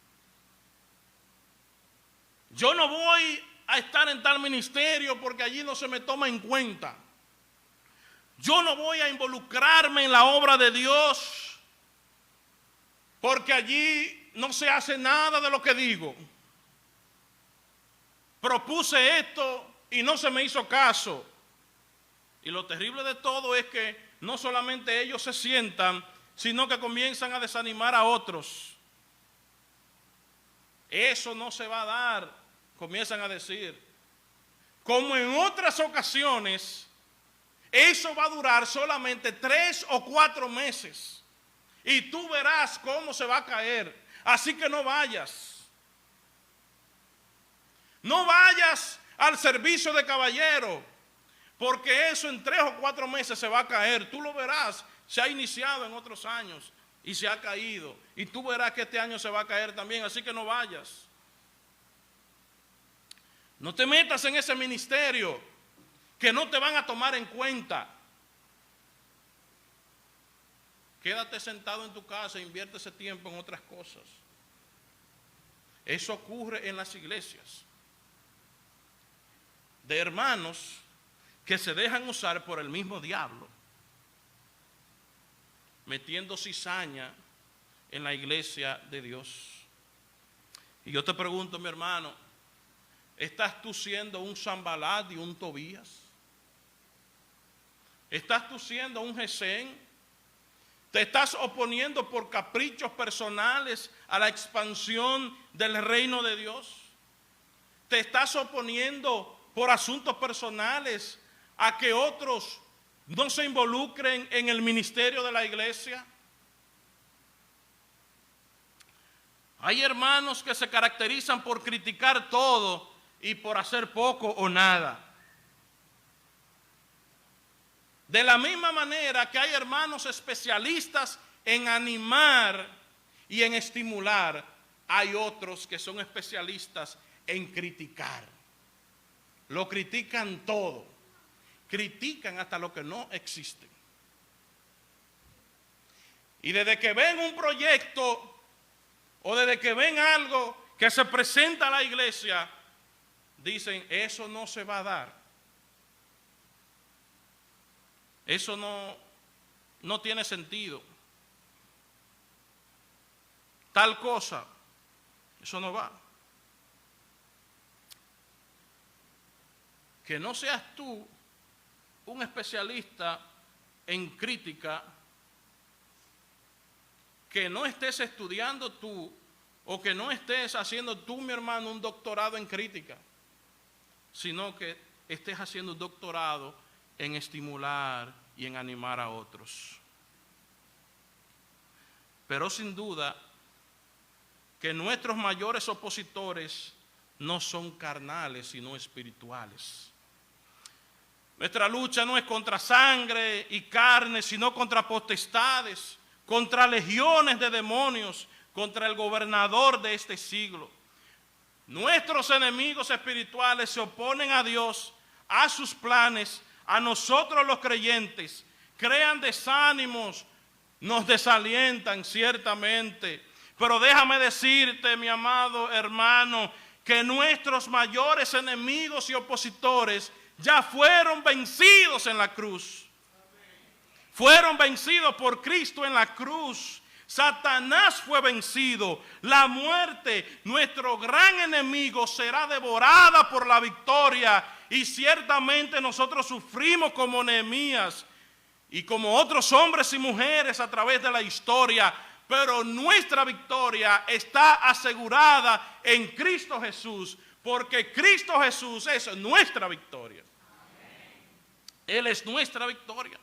Speaker 1: Yo no voy a estar en tal ministerio porque allí no se me toma en cuenta. Yo no voy a involucrarme en la obra de Dios porque allí no se hace nada de lo que digo. Propuse esto y no se me hizo caso. Y lo terrible de todo es que no solamente ellos se sientan, sino que comienzan a desanimar a otros. Eso no se va a dar, comienzan a decir. Como en otras ocasiones, eso va a durar solamente 3 o 4 meses. Y tú verás cómo se va a caer. Así que no vayas. No vayas al servicio de caballero, porque eso en 3 o 4 meses se va a caer. Tú lo verás, se ha iniciado en otros años y se ha caído. Y tú verás que este año se va a caer también, así que no vayas. No te metas en ese ministerio que no te van a tomar en cuenta. Quédate sentado en tu casa e invierte ese tiempo en otras cosas. Eso ocurre en las iglesias. De hermanos que se dejan usar por el mismo diablo, metiendo cizaña en la iglesia de Dios. Y yo te pregunto, mi hermano, ¿estás tú siendo un Sanbalat y un Tobías? ¿Estás tú siendo un Gesén? ¿Te estás oponiendo por caprichos personales a la expansión del reino de Dios? ¿Te estás oponiendo por asuntos personales a que otros no se involucren en el ministerio de la iglesia? Hay hermanos que se caracterizan por criticar todo y por hacer poco o nada. De la misma manera que hay hermanos especialistas en animar y en estimular, hay otros que son especialistas en criticar. Lo critican todo. Critican hasta lo que no existe. Y desde que ven un proyecto o desde que ven algo que se presenta a la iglesia, dicen, eso no se va a dar. Eso no tiene sentido. Tal cosa, eso no va. Que no seas tú un especialista en crítica, que no estés estudiando tú o que no estés haciendo tú, mi hermano, un doctorado en crítica, sino que estés haciendo un doctorado en estimular y en animar a otros. Pero sin duda que nuestros mayores opositores no son carnales, sino espirituales. Nuestra lucha no es contra sangre y carne, sino contra potestades, contra legiones de demonios, contra el gobernador de este siglo. Nuestros enemigos espirituales se oponen a Dios, a sus planes, a nosotros los creyentes, crean desánimos, nos desalientan ciertamente. Pero déjame decirte, mi amado hermano, que nuestros mayores enemigos y opositores ya fueron vencidos en la cruz. Fueron vencidos por Cristo en la cruz. Satanás fue vencido. La muerte, nuestro gran enemigo, será devorada por la victoria. Y ciertamente nosotros sufrimos como Nehemías y como otros hombres y mujeres a través de la historia, pero nuestra victoria está asegurada en Cristo Jesús, porque Cristo Jesús es nuestra victoria. Él es nuestra victoria.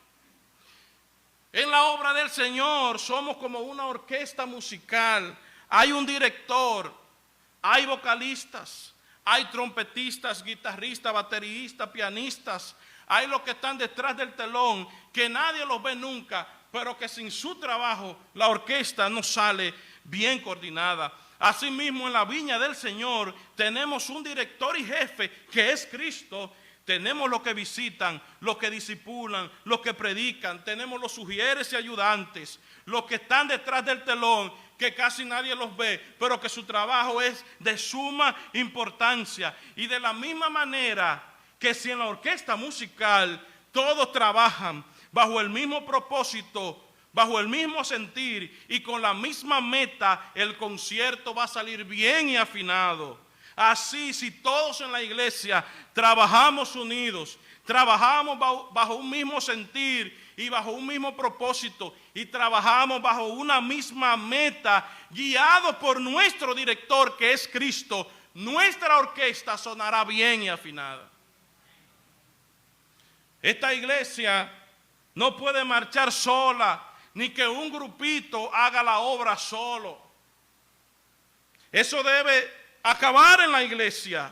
Speaker 1: En la obra del Señor somos como una orquesta musical. Hay un director, hay vocalistas, hay trompetistas, guitarristas, bateristas, pianistas. Hay los que están detrás del telón, que nadie los ve nunca, pero que sin su trabajo la orquesta no sale bien coordinada. Asimismo, en la viña del Señor tenemos un director y jefe que es Cristo. Tenemos los que visitan, los que discipulan, los que predican. Tenemos los sugieres y ayudantes, los que están detrás del telón, que casi nadie los ve, pero que su trabajo es de suma importancia. Y de la misma manera que si en la orquesta musical todos trabajan bajo el mismo propósito, bajo el mismo sentir y con la misma meta, el concierto va a salir bien y afinado. Así, si todos en la iglesia trabajamos unidos, trabajamos bajo un mismo sentir y bajo un mismo propósito y trabajamos bajo una misma meta, guiados por nuestro director que es Cristo, nuestra orquesta sonará bien y afinada. Esta iglesia no puede marchar sola, ni que un grupito haga la obra solo. Eso debe acabar en la iglesia.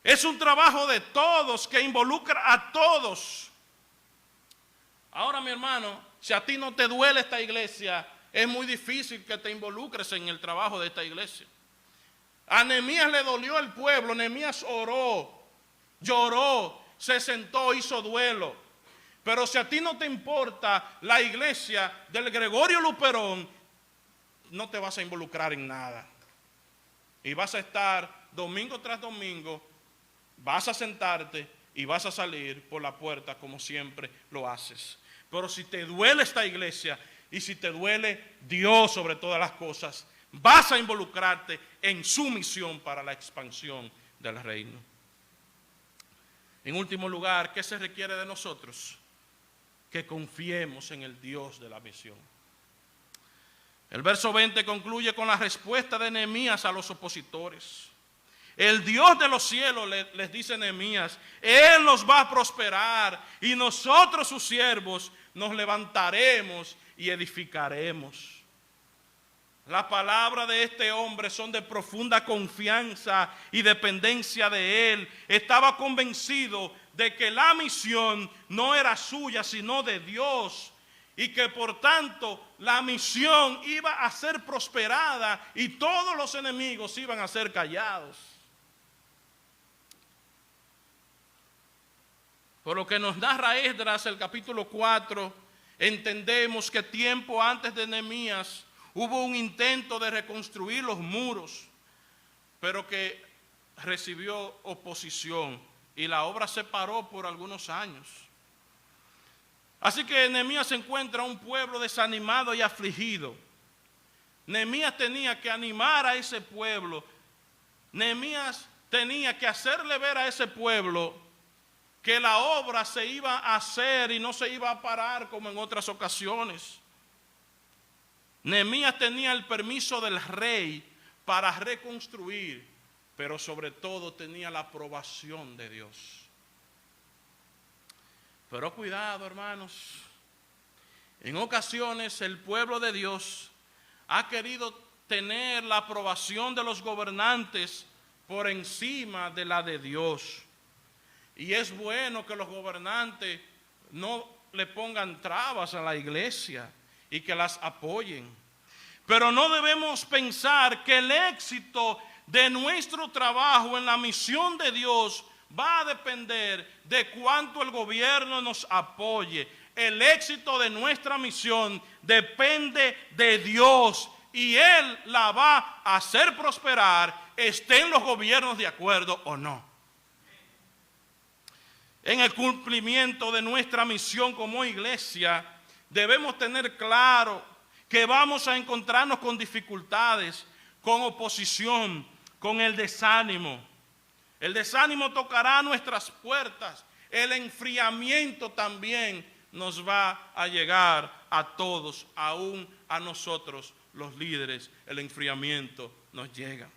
Speaker 1: Es un trabajo de todos que involucra a todos. Ahora, mi hermano, si a ti no te duele esta iglesia, es muy difícil que te involucres en el trabajo de esta iglesia. A Nehemías le dolió el pueblo. Nehemías oró, lloró, se sentó, hizo duelo. Pero si a ti no te importa la iglesia del Gregorio Luperón, no te vas a involucrar en nada. Y vas a estar domingo tras domingo, vas a sentarte y vas a salir por la puerta como siempre lo haces. Pero si te duele esta iglesia y si te duele Dios sobre todas las cosas, vas a involucrarte en su misión para la expansión del reino. En último lugar, ¿qué se requiere de nosotros? Que confiemos en el Dios de la misión. El verso 20 concluye con la respuesta de Nehemías a los opositores. El Dios de los cielos, les dice Nehemías, Él nos va a prosperar y nosotros sus siervos nos levantaremos y edificaremos. Las palabras de este hombre son de profunda confianza y dependencia de él. Estaba convencido de que la misión no era suya, sino de Dios. Y que por tanto la misión iba a ser prosperada y todos los enemigos iban a ser callados. Por lo que nos narra Esdras, el capítulo 4, entendemos que tiempo antes de Nehemías hubo un intento de reconstruir los muros, pero que recibió oposición y la obra se paró por algunos años. Así que Nehemías encuentra un pueblo desanimado y afligido. Nehemías tenía que animar a ese pueblo. Nehemías tenía que hacerle ver a ese pueblo que la obra se iba a hacer y no se iba a parar como en otras ocasiones. Nehemías tenía el permiso del rey para reconstruir, pero sobre todo tenía la aprobación de Dios. Pero cuidado, hermanos, en ocasiones el pueblo de Dios ha querido tener la aprobación de los gobernantes por encima de la de Dios. Y es bueno que los gobernantes no le pongan trabas a la iglesia y que las apoyen. Pero no debemos pensar que el éxito de nuestro trabajo en la misión de Dios va a depender de cuánto el gobierno nos apoye. El éxito de nuestra misión depende de Dios y Él la va a hacer prosperar, estén los gobiernos de acuerdo o no. En el cumplimiento de nuestra misión como iglesia, debemos tener claro que vamos a encontrarnos con dificultades, con oposición, con el desánimo. El desánimo tocará nuestras puertas. El enfriamiento también nos va a llegar a todos, aún a nosotros, los líderes. El enfriamiento nos llega.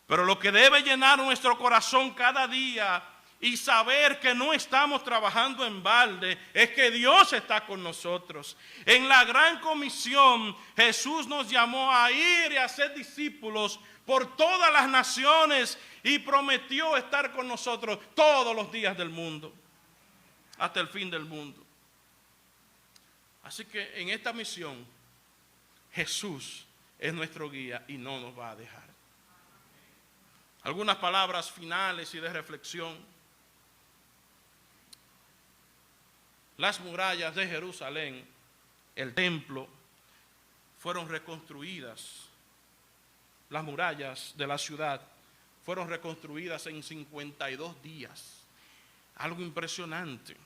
Speaker 1: Pero lo que debe llenar nuestro corazón cada día y saber que no estamos trabajando en balde es que Dios está con nosotros. En la gran comisión Jesús nos llamó a ir y a ser discípulos por todas las naciones y prometió estar con nosotros todos los días del mundo, hasta el fin del mundo. Así que en esta misión Jesús es nuestro guía y no nos va a dejar. Algunas palabras finales y de reflexión. Las murallas de Jerusalén, el templo, fueron reconstruidas. Las murallas de la ciudad fueron reconstruidas en 52 días. Algo impresionante.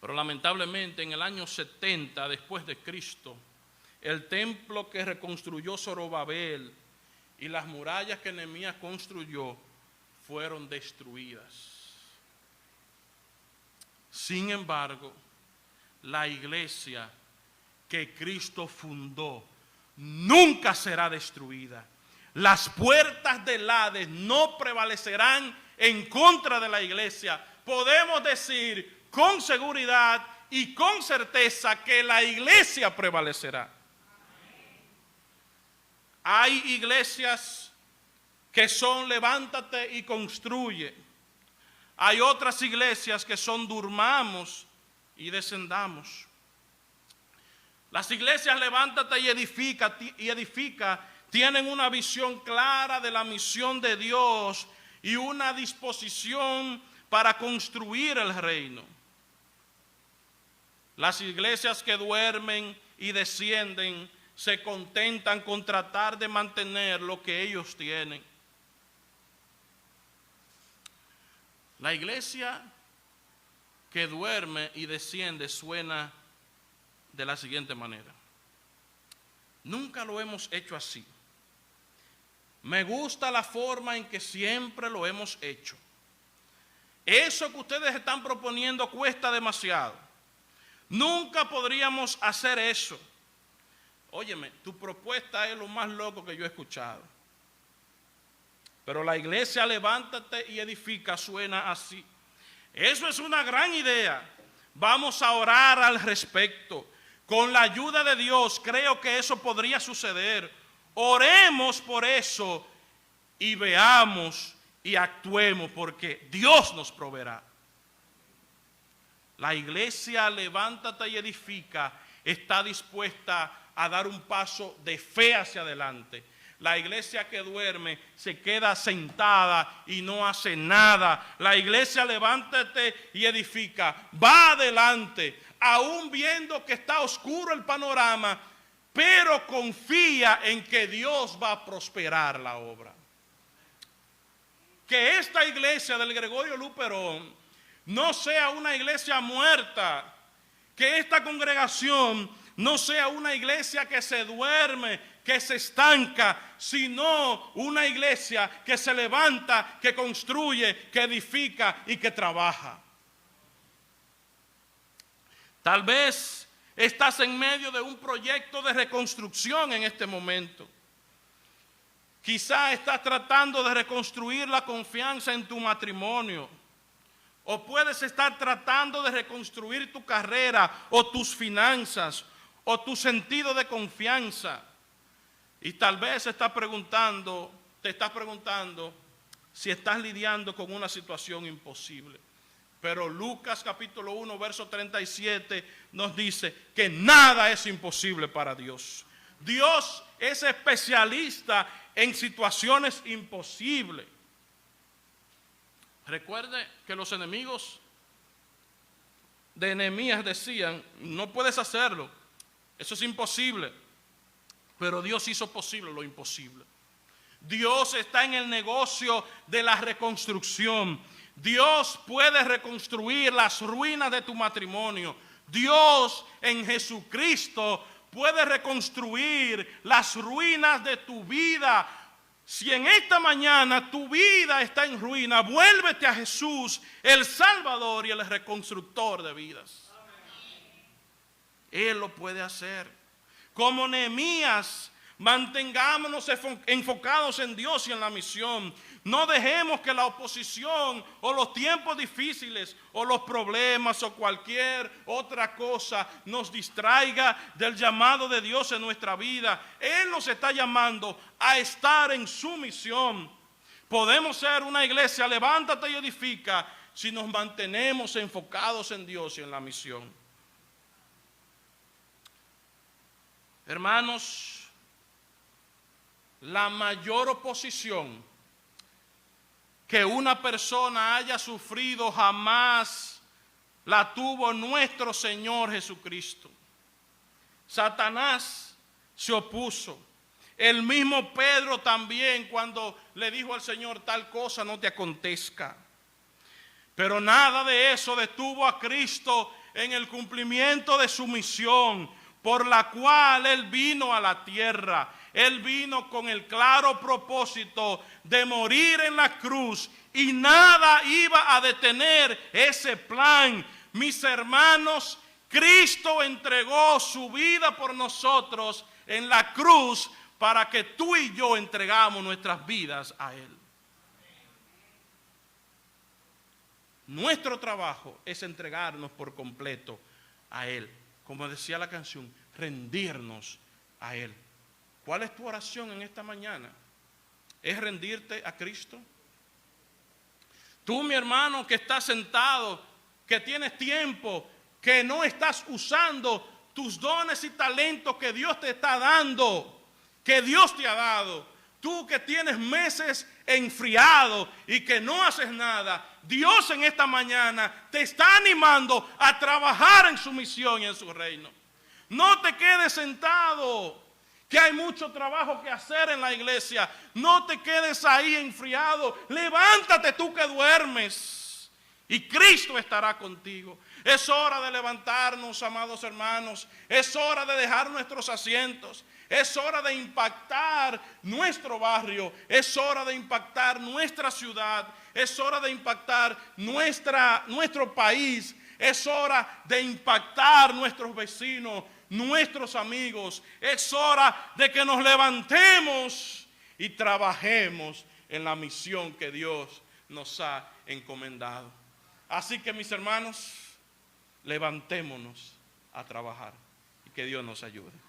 Speaker 1: Pero lamentablemente en el año 70 después de Cristo, el templo que reconstruyó Zorobabel y las murallas que Nehemías construyó fueron destruidas. Sin embargo, la iglesia que Cristo fundó nunca será destruida. Las puertas del Hades no prevalecerán en contra de la iglesia. Podemos decir con seguridad y con certeza que la iglesia prevalecerá. Hay iglesias que son levántate y construye. Hay otras iglesias que son durmamos y descendamos. Las iglesias levántate y edifica tienen una visión clara de la misión de Dios y una disposición para construir el reino. Las iglesias que duermen y descienden se contentan con tratar de mantener lo que ellos tienen. La iglesia que duerme y desciende suena de la siguiente manera: nunca lo hemos hecho así. Me gusta la forma en que siempre lo hemos hecho. Eso que ustedes están proponiendo cuesta demasiado. Nunca podríamos hacer eso. Óyeme, tu propuesta es lo más loco que yo he escuchado. Pero la iglesia levántate y edifica suena así. Eso es una gran idea. Vamos a orar al respecto. Con la ayuda de Dios creo que eso podría suceder. Oremos por eso y veamos y actuemos porque Dios nos proveerá. La iglesia levántate y edifica está dispuesta a dar un paso de fe hacia adelante. La iglesia que duerme se queda sentada y no hace nada. La iglesia levántate y edifica, va adelante, aún viendo que está oscuro el panorama, pero confía en que Dios va a prosperar la obra. Que esta iglesia del Gregorio Luperón no sea una iglesia muerta, que esta congregación no sea una iglesia que se duerme, que se estanca, sino una iglesia que se levanta, que construye, que edifica y que trabaja. Tal vez estás en medio de un proyecto de reconstrucción en este momento. Quizá estás tratando de reconstruir la confianza en tu matrimonio. O puedes estar tratando de reconstruir tu carrera o tus finanzas o tu sentido de confianza. Y tal vez te estás preguntando si estás lidiando con una situación imposible. Pero Lucas capítulo 1, verso 37 nos dice que nada es imposible para Dios. Dios es especialista en situaciones imposibles. Recuerde que los enemigos de Nehemías decían, no puedes hacerlo, eso es imposible. Pero Dios hizo posible lo imposible. Dios está en el negocio de la reconstrucción. Dios puede reconstruir las ruinas de tu matrimonio. Dios en Jesucristo puede reconstruir las ruinas de tu vida. Si en esta mañana tu vida está en ruina, vuélvete a Jesús, el Salvador y el reconstructor de vidas. Él lo puede hacer. Como Nehemías, mantengámonos enfocados en Dios y en la misión. No dejemos que la oposición o los tiempos difíciles o los problemas o cualquier otra cosa nos distraiga del llamado de Dios en nuestra vida. Él nos está llamando a estar en su misión. Podemos ser una iglesia, levántate y edifica, si nos mantenemos enfocados en Dios y en la misión. Hermanos, la mayor oposición que una persona haya sufrido jamás la tuvo nuestro Señor Jesucristo. Satanás se opuso. El mismo Pedro también, cuando le dijo al Señor, tal cosa no te acontezca. Pero nada de eso detuvo a Cristo en el cumplimiento de su misión, por la cual Él vino a la tierra. Él vino con el claro propósito de morir en la cruz y nada iba a detener ese plan. Mis hermanos, Cristo entregó su vida por nosotros en la cruz para que tú y yo entregamos nuestras vidas a Él. Nuestro trabajo es entregarnos por completo a Él. Como decía la canción, rendirnos a Él. ¿Cuál es tu oración en esta mañana? es rendirte a Cristo. Tú, mi hermano, que estás sentado, que tienes tiempo, que no estás usando tus dones y talentos que Dios te está dando, que Dios te ha dado. Tú que tienes meses enfriado y que no haces nada, Dios en esta mañana te está animando a trabajar en su misión y en su reino. No te quedes sentado, que hay mucho trabajo que hacer en la iglesia. No te quedes ahí enfriado. Levántate tú que duermes y Cristo estará contigo. Es hora de levantarnos, amados hermanos. Es hora de dejar nuestros asientos. Es hora de impactar nuestro barrio. Es hora de impactar nuestra ciudad. Es hora de impactar nuestro país. Es hora de impactar nuestros vecinos, nuestros amigos. Es hora de que nos levantemos y trabajemos en la misión que Dios nos ha encomendado. Así que, mis hermanos, levantémonos a trabajar y que Dios nos ayude.